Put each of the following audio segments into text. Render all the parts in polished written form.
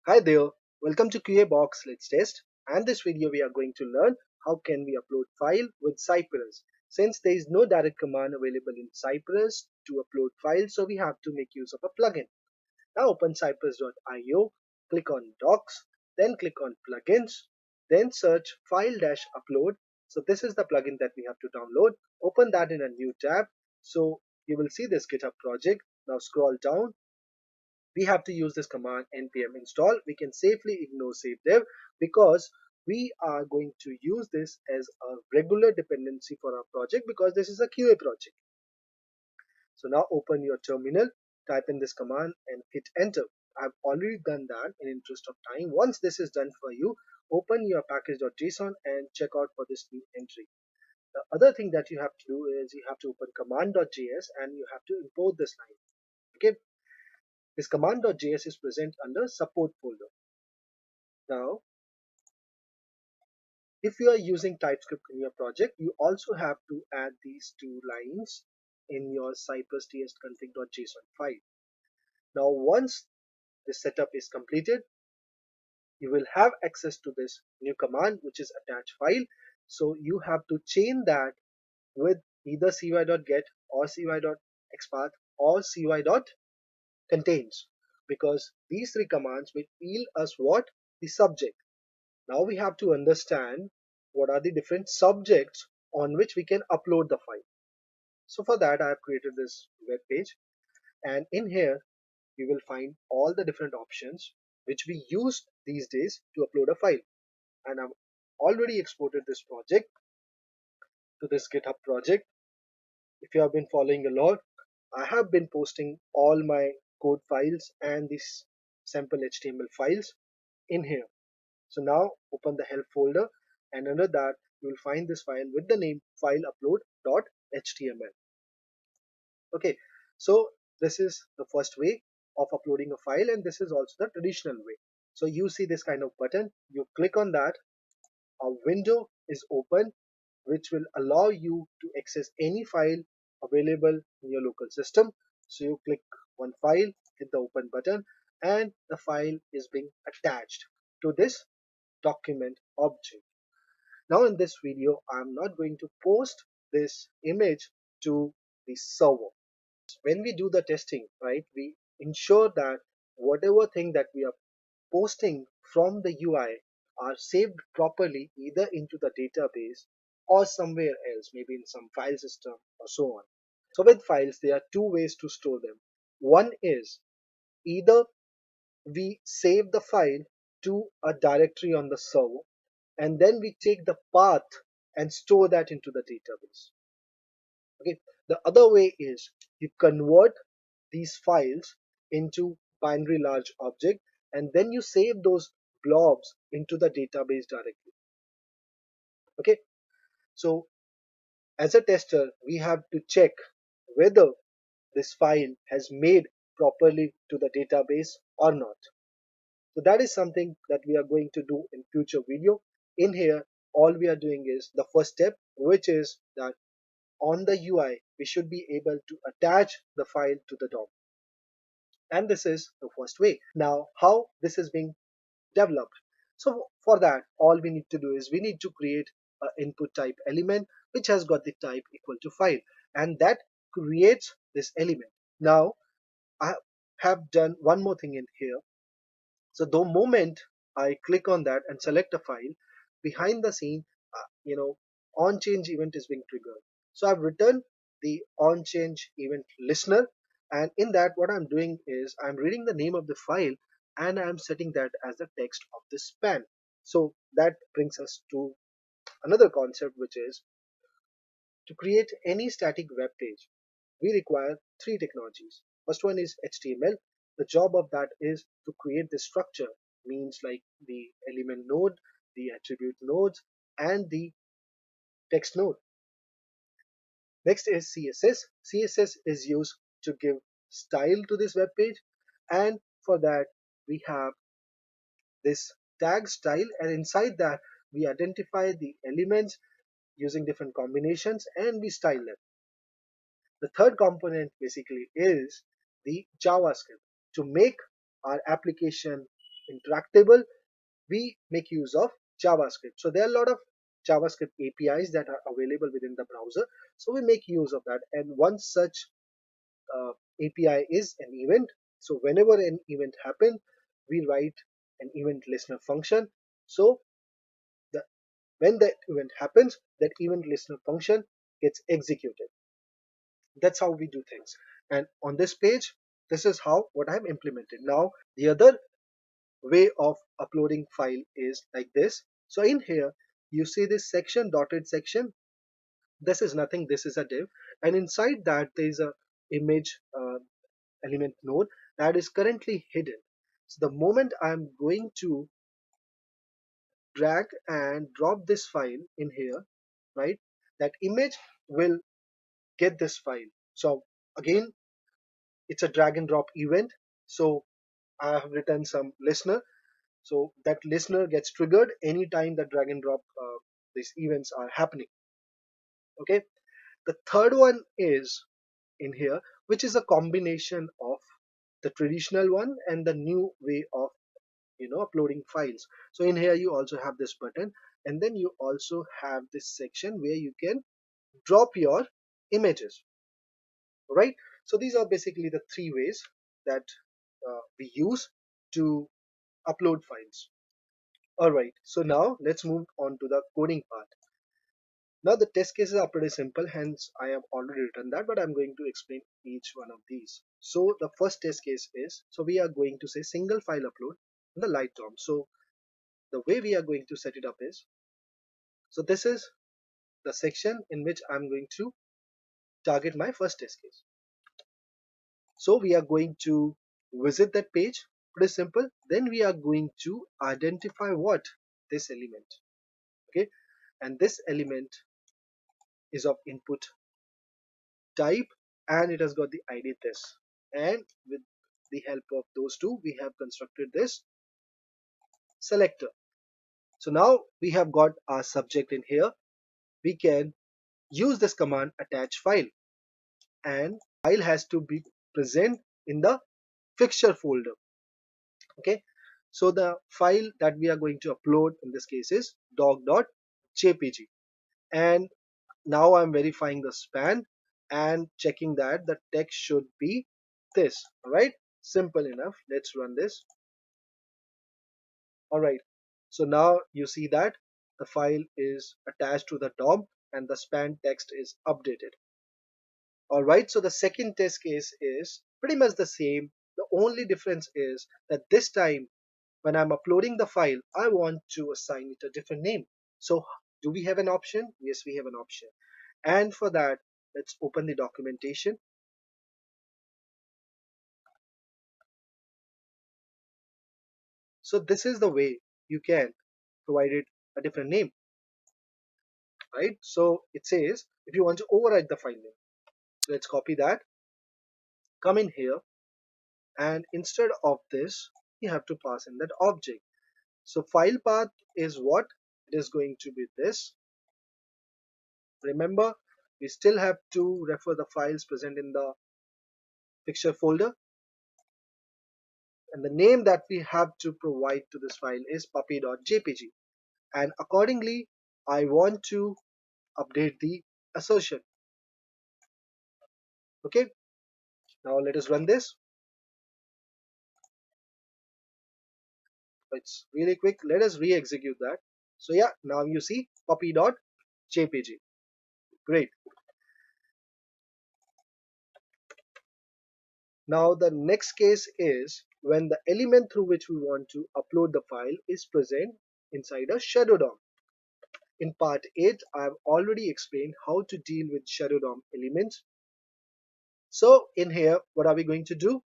Hi there, welcome to QA Box Let's Test, and this video we are going to learn how can we upload file with Cypress. Since there is no direct command available in Cypress to upload files, so we have to make use of a plugin. Now open cypress.io, click on Docs, then click on Plugins, then search file-upload. So this is the plugin that we have to download. Open that in a new tab. So you will see this GitHub project. Now scroll down, we have to use this command npm install. We can safely ignore save dev because we are going to use this as a regular dependency for our project because this is a QA project. So now open your terminal, type in this command and hit enter. I've already done that in interest of time. Once this is done for you, open your package.json and check out for this new entry. The other thing that you have to do is you have to open command.js and you have to import this line. Okay, this command.js is present under support folder. Now, if you are using TypeScript in your project, you also have to add these two lines in your cypress-tst-config.json file. Now, once the setup is completed, you will have access to this new command, which is attach file. So you have to chain that with either cy.get or cy.xpath or cy.contains, because these three commands will yield us what? The subject. Now we have to understand what are the different subjects on which we can upload the file. So for that I have created this web page, and in here you will find all the different options which we use these days to upload a file. And I've already exported this project to this GitHub project. If you have been following along, I have been posting all my code files and these sample HTML files in here. So now open the help folder, and under that you will find this file with the name file-upload.html. Okay, so this is the first way of uploading a file, and this is also the traditional way. So you see this kind of button, you click on that, a window is open which will allow you to access any file available in your local system. So you click one file, hit the open button, and the file is being attached to this document object. Now in this video, I'm not going to post this image to the server. When we do the testing, right, we ensure that whatever thing that we are posting from the UI are saved properly either into the database or somewhere else, maybe in some file system or so on. So with files, there are two ways to store them. One is either we save the file to a directory on the server, and then we take the path and store that into the database. Okay, the other way is you convert these files into binary large object, and then you save those blobs into the database directly. Okay, so as a tester we have to check whether this file has made properly to the database or not. So that is something that we are going to do in future video. In here, all we are doing is the first step, which is that on the UI, we should be able to attach the file to the DOM. And this is the first way. Now, how this is being developed. So for that, all we need to do is we need to create an input type element, which has got the type equal to file. And that creates this element. Now, I have done one more thing in here. So the moment I click on that and select a file, behind the scene, on change event is being triggered. So I've written the on change event listener, and in that what I'm doing is I'm reading the name of the file and I'm setting that as the text of the span. So that brings us to another concept, which is to create any static web page, we require three technologies. First one is HTML. The job of that is to create the structure, means like the element node, the attribute nodes, and the text node. Next is CSS. CSS is used to give style to this web page, and for that we have this tag style, and inside that we identify the elements using different combinations and we style them. The third component basically is the JavaScript to make our application interactable, we make use of JavaScript. So there are a lot of JavaScript APIs that are available within the browser. So we make use of that. And one such API is an event. So whenever an event happens, we write an event listener function. So the, when that event happens, that event listener function gets executed. That's how we do things. And on this page, this is how what I've implemented. Now, the other way of uploading file is like this. So in here, you see this section, dotted section. This is nothing. This is a div, and inside that there is a image element node that is currently hidden. So the moment I'm going to drag and drop this file in here, right, that image will get this file. So again, it's a drag and drop event. So I have written some listener. So that listener gets triggered anytime that drag and drop these events are happening. Okay. The third one is in here, which is a combination of the traditional one and the new way of uploading files. So in here you also have this button, and then you also have this section where you can drop your images, right? So these are basically the three ways that we use to upload files. All right, so now let's move on to the coding part. Now the test cases are pretty simple, hence I have already written that, but I'm going to explain each one of these. So the first test case is, so we are going to say single file upload in the light DOM. So the way we are going to set it up is, so this is the section in which I'm going to target my first test case. So we are going to visit that page, pretty simple. Then we are going to identify what? This element. Okay, and this element is of input type, and it has got the ID this. And with the help of those two, we have constructed this selector. So now we have got our subject in here. We can use this command attach file, and file has to be present in the fixture folder. Okay, so the file that we are going to upload in this case is doc.jpg, and now I'm verifying the span and checking that the text should be this. All right, simple enough. Let's run this. All right, so now you see that the file is attached to the DOM and the span text is updated. All right, so the second test case is pretty much the same. The only difference is that this time when I'm uploading the file, I want to assign it a different name. So do we have an option? Yes, we have an option. And for that, let's open the documentation. So this is the way you can provide it a different name, right? So it says if you want to override the file name, so let's copy that, come in here, and instead of this, you have to pass in that object. So file path is what? It is going to be this. Remember, we still have to refer the files present in the picture folder, and the name that we have to provide to this file is puppy.jpg, and accordingly I want to update the assertion. Okay, now let us run this. It's really quick. Let us re-execute that. So yeah, now you see puppy.jpg. Great. Now the next case is when the element through which we want to upload the file is present inside a shadow DOM. In part 8, I have already explained how to deal with shadow DOM elements. So in here, what are we going to do?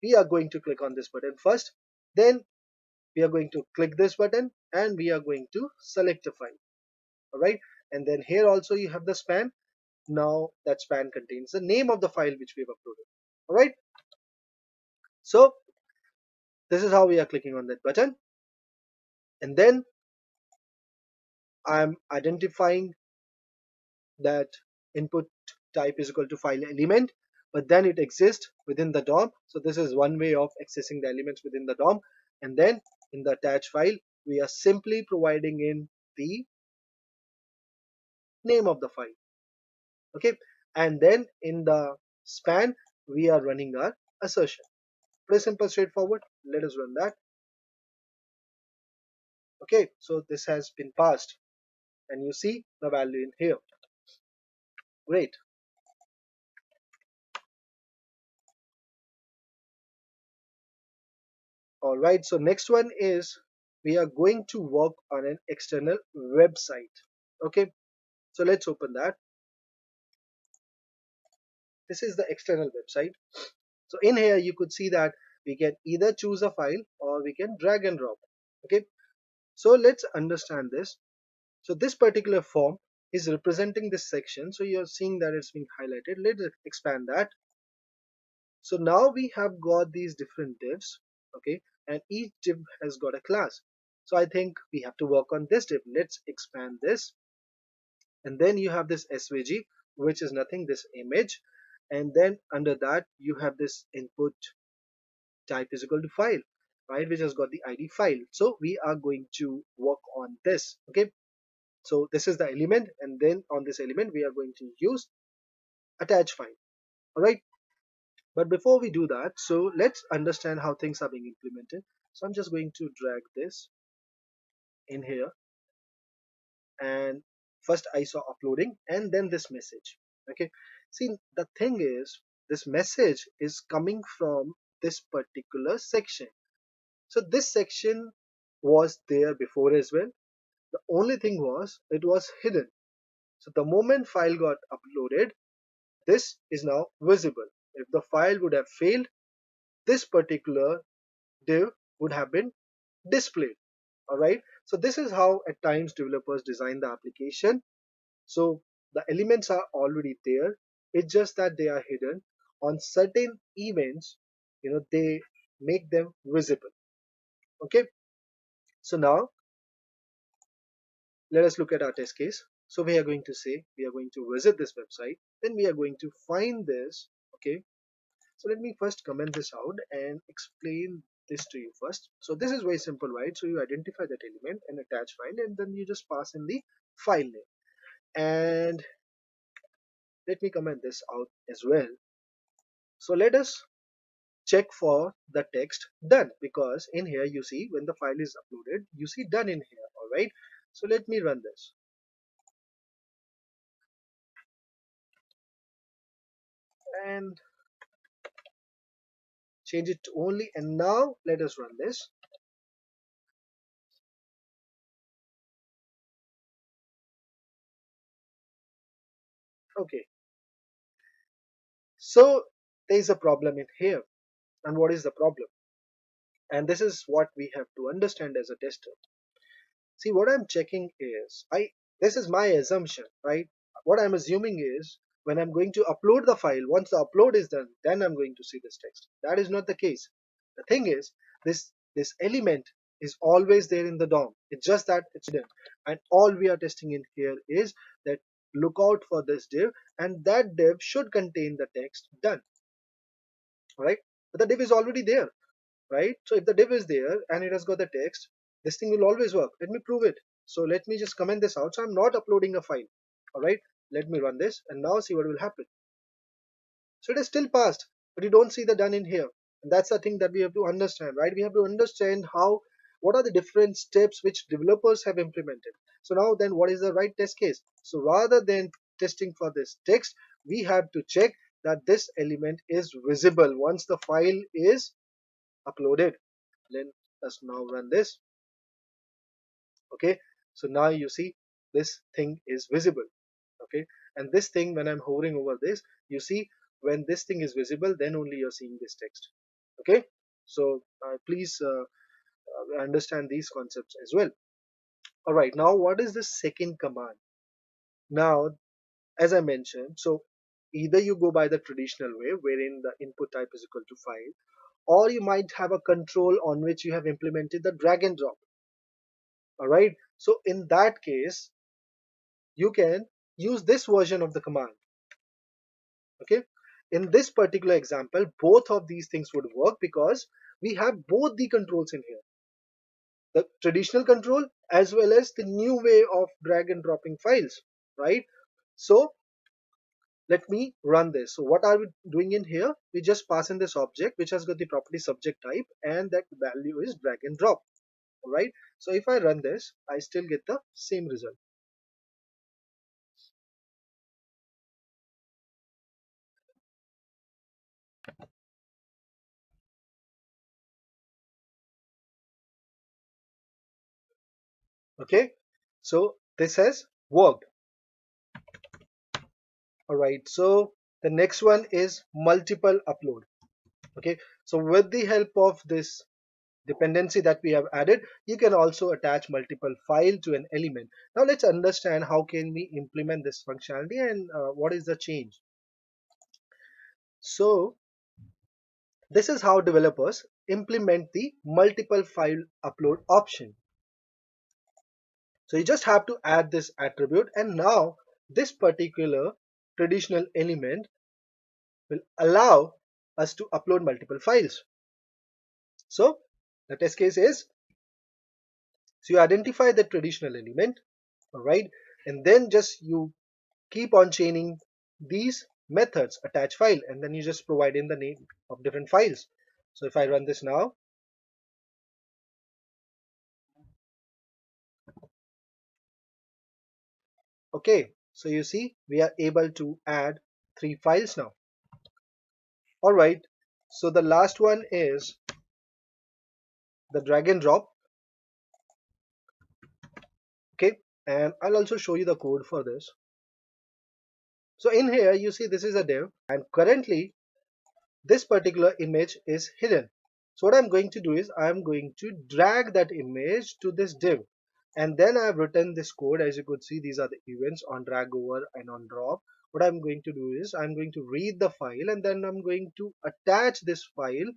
We are going to click on this button first. Then we are going to click this button and we are going to select a file. All right. And then here also you have the span. Now that span contains the name of the file which we have uploaded. All right. So this is how we are clicking on that button. And then I'm identifying that input type is equal to file element. but then it exists within the DOM. So this is one way of accessing the elements within the DOM. And then in the attach file, we are simply providing in the name of the file. Okay, and then in the span, we are running our assertion. Pretty simple, straightforward. Let us run that. Okay, so this has been passed, and you see the value in here. Great. All right, so next one is we are going to work on an external website. Okay, so let's open that. This is the external website. So in here you could see that we can either choose a file or we can drag and drop. Okay, so let's understand this. So this particular form is representing this section. So you're seeing that it's being highlighted. Let's expand that. So now we have got these different divs. Okay, and each div has got a class. So I think we have to work on this div. Let's expand this. And then you have this SVG, which is nothing, this image. And then under that, you have this input type is equal to file, right, which has got the ID file. So we are going to work on this. Okay, so this is the element, and then on this element we are going to use attach file. All right, but before we do that, so let's understand how things are being implemented. So I'm just going to drag this in here, and first I saw uploading and then this message. Okay, see, the thing is this message is coming from this particular section. So this section was there before as well. The only thing was it was hidden. So the moment file got uploaded, this is now visible. If the file would have failed, this particular div would have been displayed. All right, so this is how at times developers design the application. So the elements are already there, it's just that they are hidden. On certain events, they make them visible. Okay, so now let us look at our test case. So we are going to say we are going to visit this website, then we are going to find this. Okay, so let me first comment this out and explain this to you first. So this is very simple, right? So you identify that element and attach file, and then you just pass in the file name. And let me comment this out as well. So let us check for the text done, because in here you see when the file is uploaded, you see done in here. All right, so let me run this and change it to only, and now let us run this. Okay, so there is a problem in here. And what is the problem? And this is what we have to understand as a tester. See, what I'm checking is, this is my assumption, right? What I'm assuming is when I'm going to upload the file, once the upload is done, then I'm going to see this text. That is not the case. The thing is, this element is always there in the DOM. It's just that it's hidden. And all we are testing in here is that look out for this div, and that div should contain the text done. All right? But the div is already there, right? So if the div is there and it has got the text, this thing will always work. Let me prove it. So let me just comment this out. So I'm not uploading a file. All right, let me run this and now see what will happen. So it is still passed, but you don't see the done in here. And that's the thing that we have to understand, right? We have to understand what are the different steps which developers have implemented. So now then what is the right test case? So rather than testing for this text, we have to check that this element is visible once the file is uploaded. Then let's now run this. Okay, so now you see this thing is visible. Okay, and this thing, when I'm hovering over this, you see when this thing is visible, then only you're seeing this text. Okay, so please understand these concepts as well. All right, now what is the second command? Now, as I mentioned, so either you go by the traditional way wherein the input type is equal to file, or you might have a control on which you have implemented the drag and drop. All right, so in that case you can use this version of the command. Okay, in this particular example, both of these things would work because we have both the controls in here, the traditional control as well as the new way of drag and dropping files, right? So let me run this. So what are we doing in here? We just pass in this object which has got the property subject type, and that value is drag and drop. All right. So if I run this, I still get the same result. Okay. So this has worked. All right. So the next one is multiple upload. Okay. So with the help of this dependency that we have added, you can also attach multiple file to an element. Now let's understand how can we implement this functionality and what is the change. So this is how developers implement the multiple file upload option. So you just have to add this attribute, and now this particular traditional element will allow us to upload multiple files. So the test case is, so you identify the traditional element, all right, and then just you keep on chaining these methods attach file, and then you just provide in the name of different files. So if I run this now, okay, so you see we are able to add 3 files now. All right, so the last one is the drag and drop. Okay, and I'll also show you the code for this. So in here you see this is a div, and currently this particular image is hidden. So what I'm going to do is I'm going to drag that image to this div, and then I've written this code. As you could see, these are the events on drag over and on drop. What I'm going to do is I'm going to read the file, and then I'm going to attach this file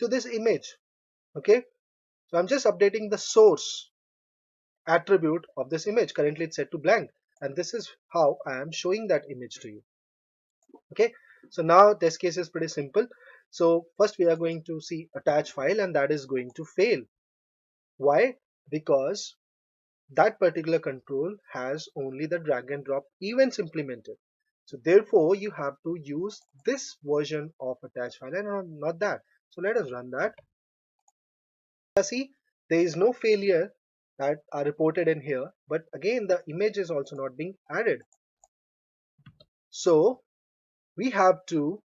to this image. Okay, so I'm just updating the source attribute of this image. Currently it's set to blank, and this is how I am showing that image to you. Okay, so now test case is pretty simple. So first we are going to see attach file, and that is going to fail. Why? Because that particular control has only the drag and drop events implemented. So therefore you have to use this version of attach file and not that. So let us run that. See, there is no failure that are reported in here, but again the image is also not being added. So we have to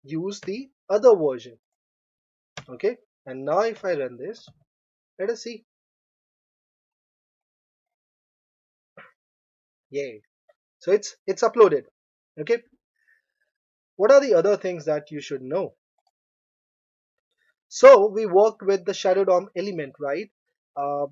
use the other version. Okay, and now if I run this, let us see. Yay. So it's uploaded. Okay, what are the other things that you should know? So we worked with the shadow DOM element, right? uh,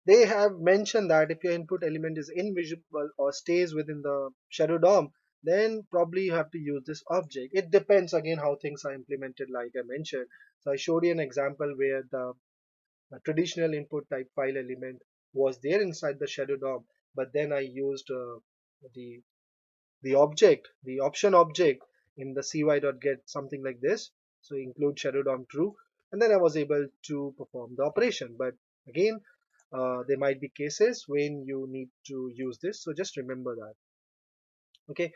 they have mentioned that if your input element is invisible or stays within the shadow DOM, then probably you have to use this object. It depends again how things are implemented, like I mentioned. So I showed you an example where the traditional input type file element was there inside the shadow DOM, but then I used the the option object in the cy.get, something like this. So include shadow DOM true, and then I was able to perform the operation. But again, there might be cases when you need to use this, so just remember that. Okay,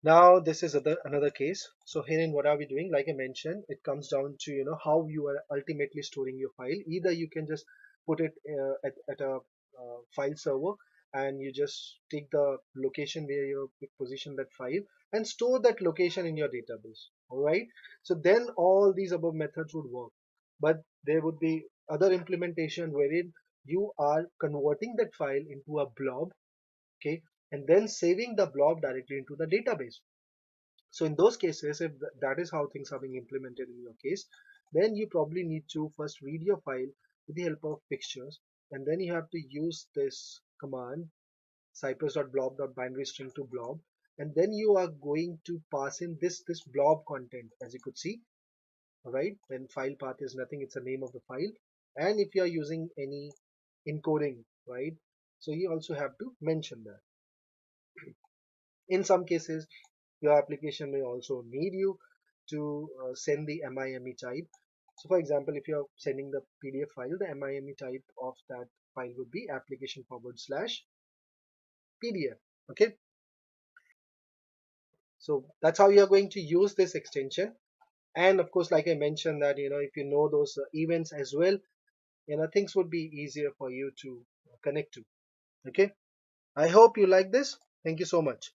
now this is another case. So herein what are we doing? Like I mentioned, it comes down to how you are ultimately storing your file. Either you can just put it at a file server, and you just take the location where you position that file and store that location in your database. All right, so then all these above methods would work. But there would be other implementation wherein you are converting that file into a blob, okay, and then saving the blob directly into the database. So in those cases, if that is how things are being implemented in your case, then you probably need to first read your file with the help of fixtures, and then you have to use this command cypress.blob.binary string to blob, and then you are going to pass in this blob content, as you could see. All right, when file path is nothing, it's the name of the file. And if you are using any encoding, right, so you also have to mention that. In some cases Your application may also need you to send the MIME type. So for example, if you're sending the PDF file, the MIME type of that file would be application forward slash PDF. Okay, so that's how you're going to use this extension. And of course, like I mentioned, that if you know those events as well, things would be easier for you to connect to. Okay, I hope you like this. Thank you so much.